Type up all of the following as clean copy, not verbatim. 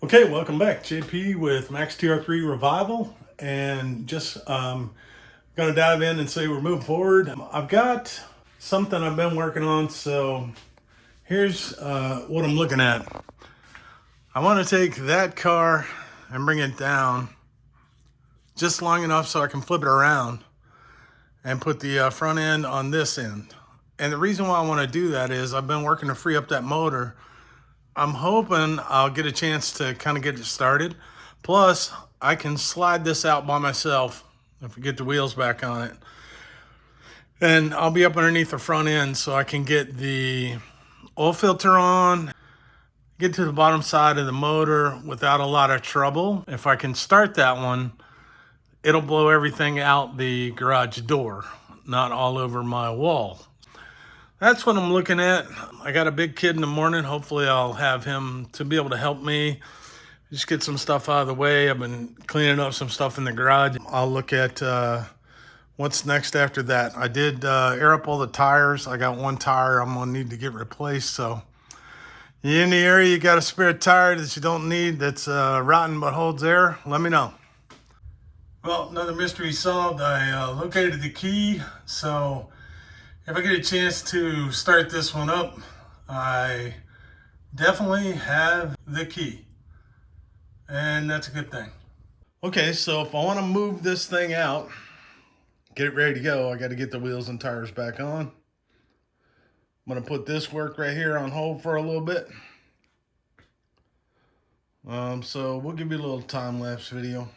Okay, welcome back. JP with Max Tr3 Revival, and just going to dive in and say we're moving forward. I've got something I've been working on, so here's what I'm looking at. I want to take that car and bring it down just long enough so I can flip it around and put the front end on this end. And the reason why I want to do that is I've been working to free up that motor. I'm hoping I'll get a chance to kind of get it started. Plus, I can slide this out by myself if we get the wheels back on it. And I'll be up underneath the front end so I can get the oil filter on, get to the bottom side of the motor without a lot of trouble. If I can start that one, it'll blow everything out the garage door, not all over my wall. That's what I'm looking at. I got a big kid in the morning. Hopefully I'll have him to be able to help me just get some stuff out of the way. I've been cleaning up some stuff in the garage. I'll look at what's next after that. I did air up all the tires. I got one tire I'm gonna need to get replaced. So you in the area, you got a spare tire that you don't need that's rotten but holds air, let me know. Well, another mystery solved. I located the key, so if I get a chance to start this one up, I definitely have the key, and that's a good thing. Okay, so if I want to move this thing out, get it ready to go, I got to get the wheels and tires back on. I'm going to put this work right here on hold for a little bit. So we'll give you a little time-lapse video.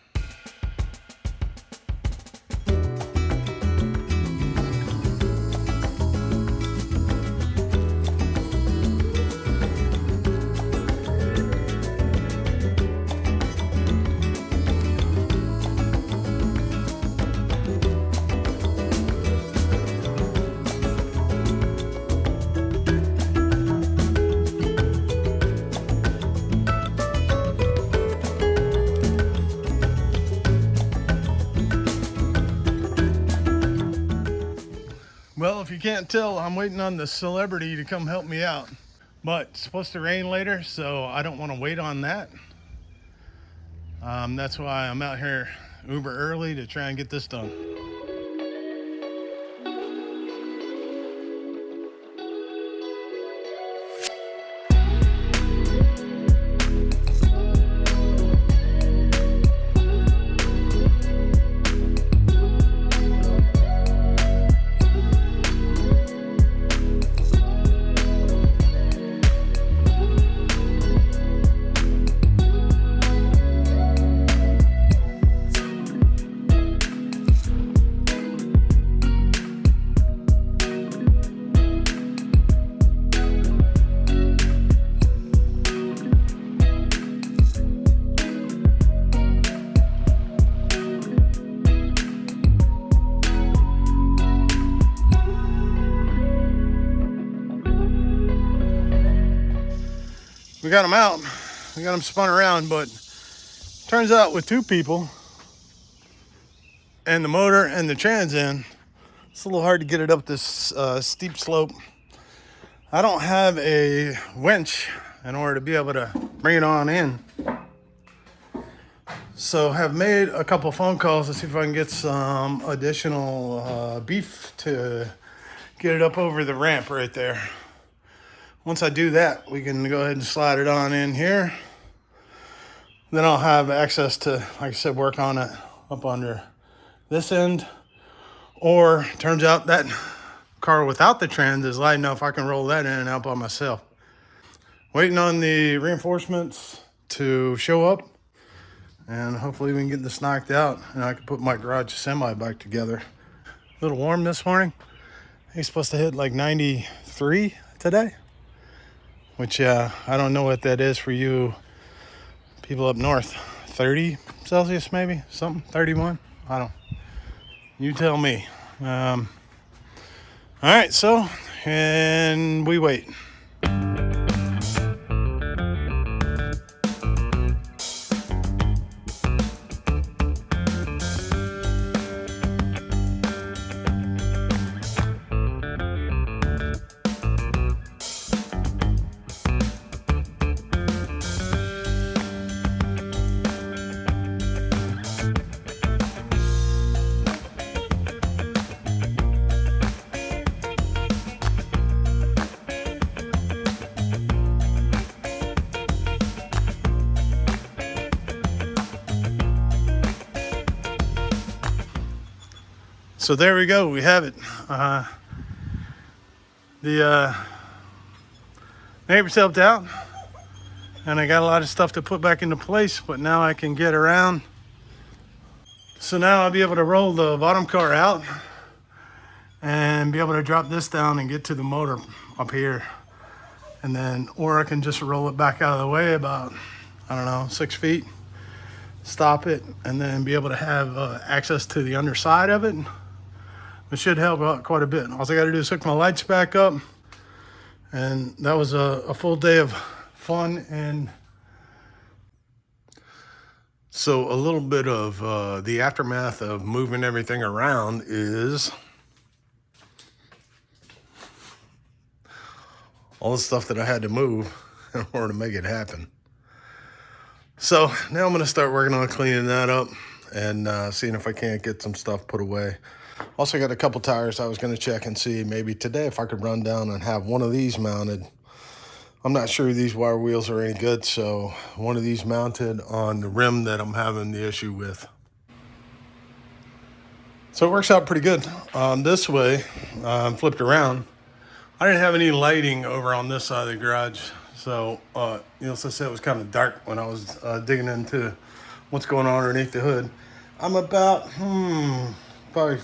Well, if you can't tell, I'm waiting on the celebrity to come help me out. But it's supposed to rain later, so I don't want to wait on that. That's why I'm out here uber early to try and get this done. We got them out, we got them spun around, but turns out with two people and the motor and the trans in, it's a little hard to get it up this steep slope. I don't have a winch in order to be able to bring it on in. So have made a couple phone calls to see if I can get some additional beef to get it up over the ramp right there. Once I do that, we can go ahead and slide it on in here. Then I'll have access to, like I said, work on it up under this end. Or turns out that car without the trans is light enough I can roll that in and out by myself. Waiting on the reinforcements to show up, and hopefully we can get this knocked out and I can put my garage semi back together. A little warm this morning. It's supposed to hit like 93 today. Which I don't know what that is for you people up north. 30 Celsius maybe, something, 31, I don't, you tell me. All right, so, and we wait. So there we go. We have it. The neighbors helped out, and I got a lot of stuff to put back into place, but now I can get around. So now I'll be able to roll the bottom car out and be able to drop this down and get to the motor up here. And then, or I can just roll it back out of the way about, I don't know, 6 feet, stop it, and then be able to have access to the underside of it. It should help out quite a bit. All I got to do is hook my lights back up, and that was a full day of fun. And so a little bit of the aftermath of moving everything around is all the stuff that I had to move in order to make it happen. So now I'm going to start working on cleaning that up and seeing if I can't get some stuff put away. Also got a couple tires I was going to check and see maybe today if I could run down and have one of these mounted. I'm not sure these wire wheels are any good, so one of these mounted on the rim that I'm having the issue with. So it works out pretty good. This way, flipped around, I didn't have any lighting over on this side of the garage. So, as I said, it was kind of dark when I was digging into what's going on underneath the hood. I'm about, probably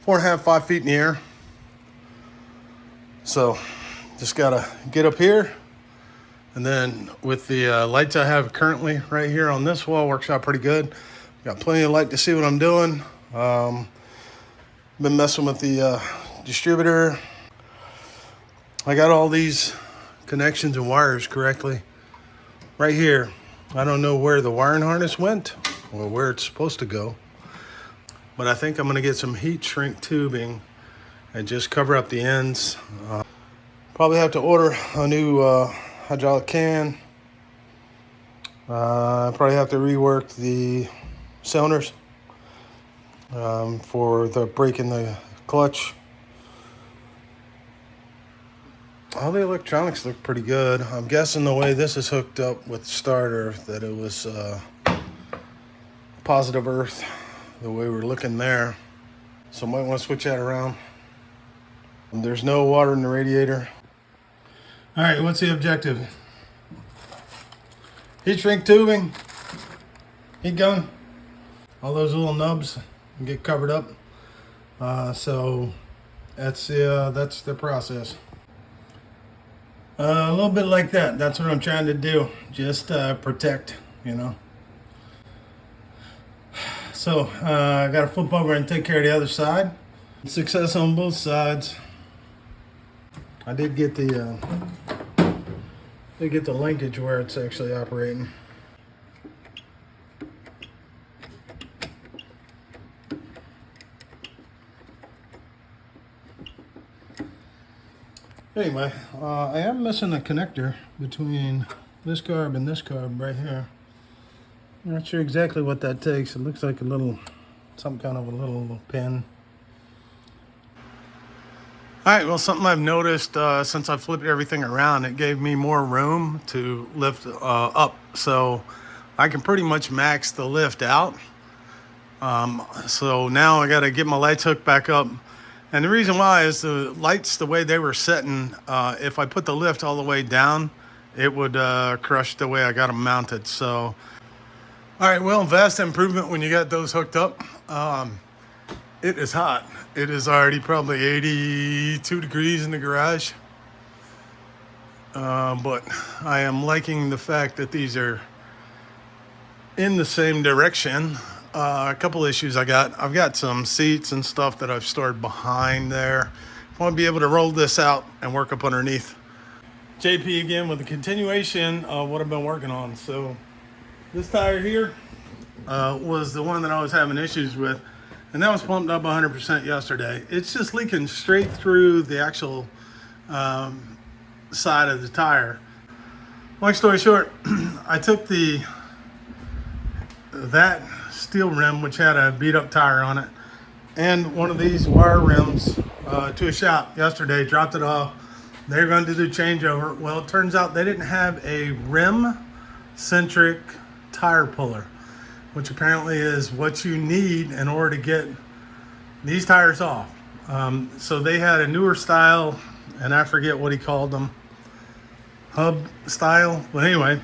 4.5, 5 feet in the air. So just gotta get up here, and then with the lights I have currently right here on this wall, works out pretty good. Got plenty of light to see what I'm doing. Been messing with the distributor. I got all these connections and wires correctly right here. I don't know where the wiring harness went or where it's supposed to go, but I think I'm gonna get some heat shrink tubing and just cover up the ends. Probably have to order a new hydraulic can. Probably have to rework the cylinders for the brake in the clutch. All the electronics look pretty good. I'm guessing the way this is hooked up with the starter that it was positive earth, the way we're looking there. So I might want to switch that around. There's no water in the radiator. All right, what's the objective? Heat shrink tubing, heat gun, all those little nubs get covered up. So that's the process. A little bit like that. That's what I'm trying to do. Just protect, So I got to flip over and take care of the other side. Success on both sides. I did get the linkage where it's actually operating. Anyway, I am missing a connector between this carb and this carb right here. I'm not sure exactly what that takes. It looks like some kind of a little pin. All right, well, something I've noticed since I flipped everything around, it gave me more room to lift up. So I can pretty much max the lift out. So now I got to get my lights hooked back up. And the reason why is the lights, the way they were setting, if I put the lift all the way down, it would crush the way I got them mounted. So, all right, well, vast improvement when you got those hooked up. It is hot. It is already probably 82 degrees in the garage. But I am liking the fact that these are in the same direction. A couple issues I've got some seats and stuff that I've stored behind there. I want to be able to roll this out and work up underneath. JP again with a continuation of what I've been working on. So this tire here was the one that I was having issues with, and that was pumped up 100% yesterday. It's just leaking straight through the actual side of the tire. Long story short, I took that steel rim, which had a beat up tire on it, and one of these wire rims to a shop yesterday, dropped it off. They're going to do the changeover. Well, it turns out they didn't have a rim centric tire puller, which apparently is what you need in order to get these tires off. So they had a newer style, and I forget what he called them, hub style. But anyway,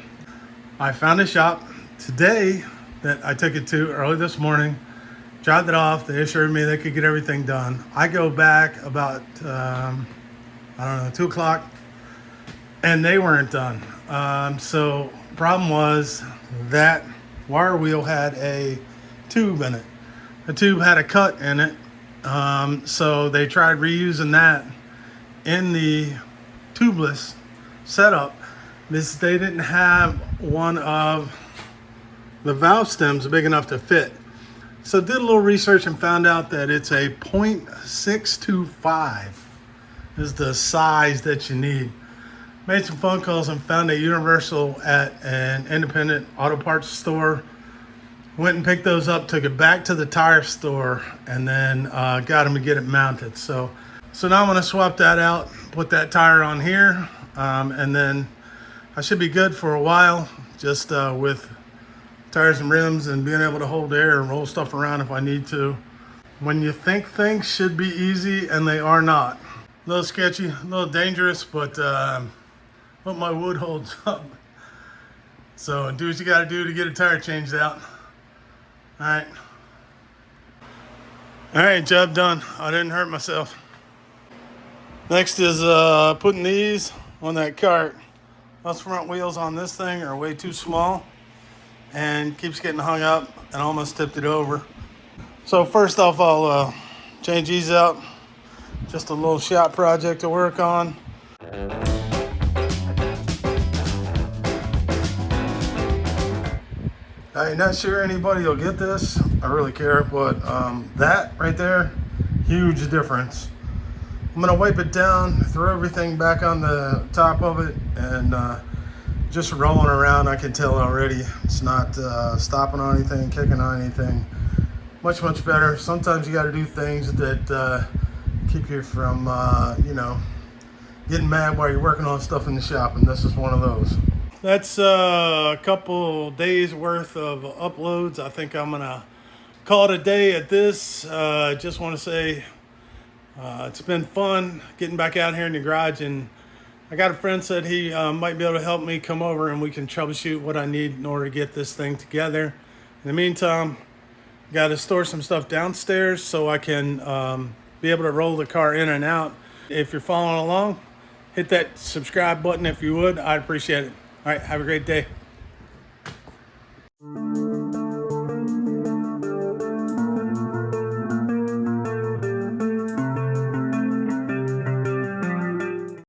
I found a shop today that I took it to early this morning, dropped it off. They assured me they could get everything done. I go back about, I don't know, 2 o'clock, and they weren't done. So problem was that wire wheel had a tube in it. The tube had a cut in it. So they tried reusing that in the tubeless setup. They didn't have one of the valve stems big enough to fit. So did a little research and found out that it's a .625 is the size that you need. Made some phone calls and found a universal at an independent auto parts store. Went and picked those up, took it back to the tire store, and then got them to get it mounted. So now I'm gonna swap that out, put that tire on here, and then I should be good for a while, just with tires and rims and being able to hold air and roll stuff around if I need to. When you think things should be easy and they are not. A little sketchy, a little dangerous, but my wood holds up. So do what you gotta do to get a tire changed out. All right, job done. I didn't hurt myself. Next is putting these on that cart. Those front wheels on this thing are way too small and keeps getting hung up and almost tipped it over. So first off, I'll change these out. Just a little shop project to work on. I'm not sure anybody will get this. I really care, but that right there, huge difference. I'm gonna wipe it down, throw everything back on the top of it, and just rolling around, I can tell already it's not stopping on anything, kicking on anything. Much better. Sometimes you got to do things that keep you from, getting mad while you're working on stuff in the shop, and this is one of those. That's a couple days worth of uploads. I think I'm gonna call it a day at this. Just want to say it's been fun getting back out here in the garage, and I got a friend said he might be able to help me come over and we can troubleshoot what I need in order to get this thing together. In the meantime, got to store some stuff downstairs so I can be able to roll the car in and out. If you're following along, hit that subscribe button if you would. I'd appreciate it. All right, have a great day.